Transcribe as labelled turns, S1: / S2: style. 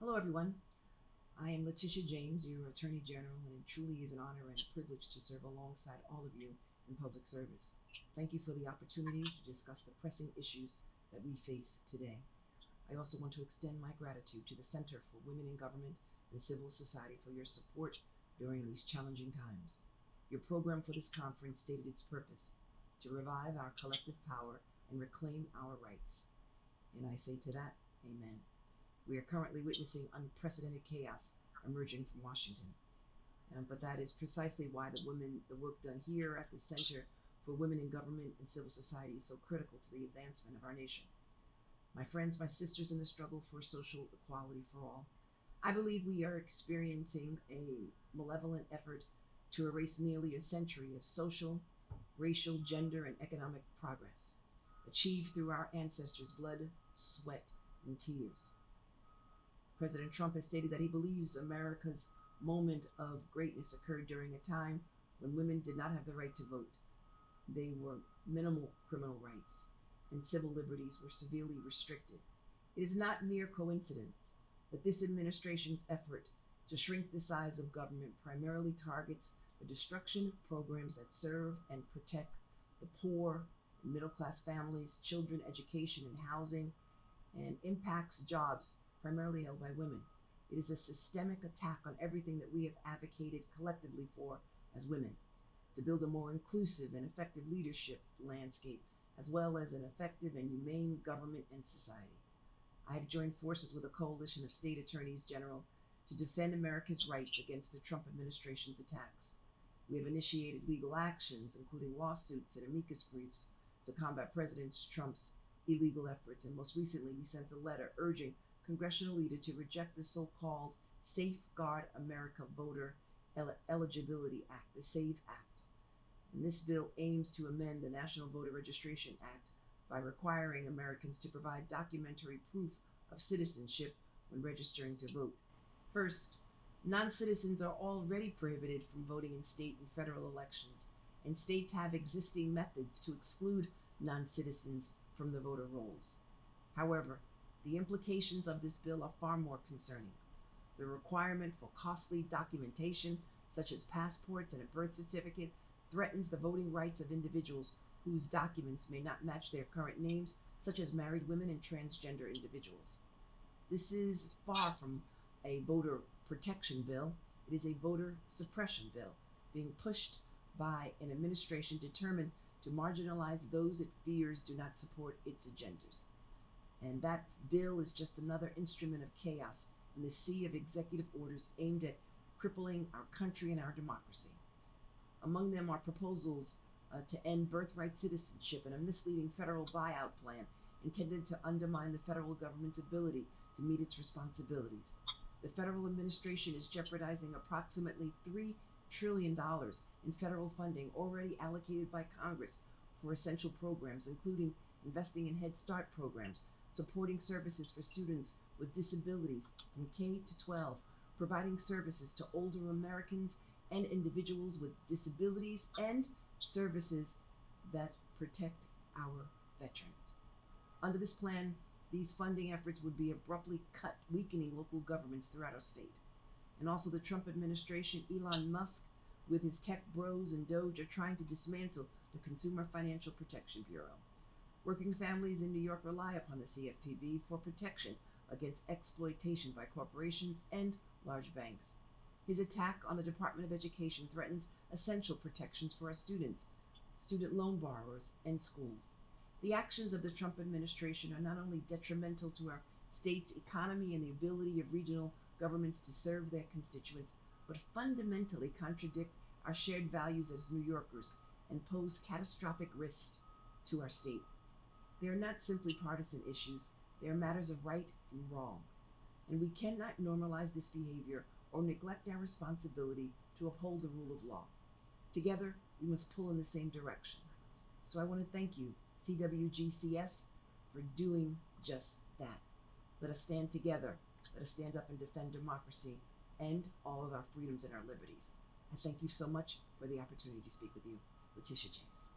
S1: Hello, everyone. I am Letitia James, your Attorney General, and it truly is an honor and a privilege to serve alongside all of you in public service. Thank you for the opportunity to discuss the pressing issues that we face today. I also want to extend my gratitude to the Center for Women in Government and Civil Society for your support during these challenging times. Your program for this conference stated its purpose to revive our collective power and reclaim our rights. And I say to that, amen. We are currently witnessing unprecedented chaos emerging from Washington. But that is precisely why the work done here at the Center for Women in Government and Civil Society is so critical to the advancement of our nation. My friends, my sisters in the struggle for social equality for all, I believe we are experiencing a malevolent effort to erase nearly a century of social, racial, gender, and economic progress achieved through our ancestors' blood, sweat, and tears. President Trump has stated that he believes America's moment of greatness occurred during a time when women did not have the right to vote. They were minimal criminal rights, and civil liberties were severely restricted. It is not mere coincidence that this administration's effort to shrink the size of government primarily targets the destruction of programs that serve and protect the poor, middle class families, children, education, and housing, and impacts jobs primarily held by women. It is a systemic attack on everything that we have advocated collectively for as women, to build a more inclusive and effective leadership landscape, as well as an effective and humane government and society. I have joined forces with a coalition of state attorneys general to defend America's rights against the Trump administration's attacks. We have initiated legal actions, including lawsuits and amicus briefs, to combat President Trump's illegal efforts, and most recently, we sent a letter urging congressional leader to reject the so-called Safeguard America Voter Eligibility Act, the SAVE Act. And this bill aims to amend the National Voter Registration Act by requiring Americans to provide documentary proof of citizenship when registering to vote. First, non-citizens are already prohibited from voting in state and federal elections, and states have existing methods to exclude non-citizens from the voter rolls. However, the implications of this bill are far more concerning. The requirement for costly documentation, such as passports and a birth certificate, threatens the voting rights of individuals whose documents may not match their current names, such as married women and transgender individuals. This is far from a voter protection bill. It is a voter suppression bill being pushed by an administration determined to marginalize those it fears do not support its agendas. And that bill is just another instrument of chaos in the sea of executive orders aimed at crippling our country and our democracy. Among them are proposals to end birthright citizenship and a misleading federal buyout plan intended to undermine the federal government's ability to meet its responsibilities. The federal administration is jeopardizing approximately $3 trillion in federal funding already allocated by Congress for essential programs, including investing in Head Start programs, supporting services for students with disabilities from K to 12, providing services to older Americans and individuals with disabilities, and services that protect our veterans. Under this plan, these funding efforts would be abruptly cut, weakening local governments throughout our state. And also, the Trump administration, Elon Musk, with his tech bros and Doge, are trying to dismantle the Consumer Financial Protection Bureau. Working families in New York rely upon the CFPB for protection against exploitation by corporations and large banks. His attack on the Department of Education threatens essential protections for our students, student loan borrowers, and schools. The actions of the Trump administration are not only detrimental to our state's economy and the ability of regional governments to serve their constituents, but fundamentally contradict our shared values as New Yorkers and pose catastrophic risks to our state. They are not simply partisan issues, they are matters of right and wrong. And we cannot normalize this behavior or neglect our responsibility to uphold the rule of law. Together, we must pull in the same direction. So I want to thank you, CWGCS, for doing just that. Let us stand together. Let us stand up and defend democracy and all of our freedoms and our liberties. I thank you so much for the opportunity to speak with you. Letitia James.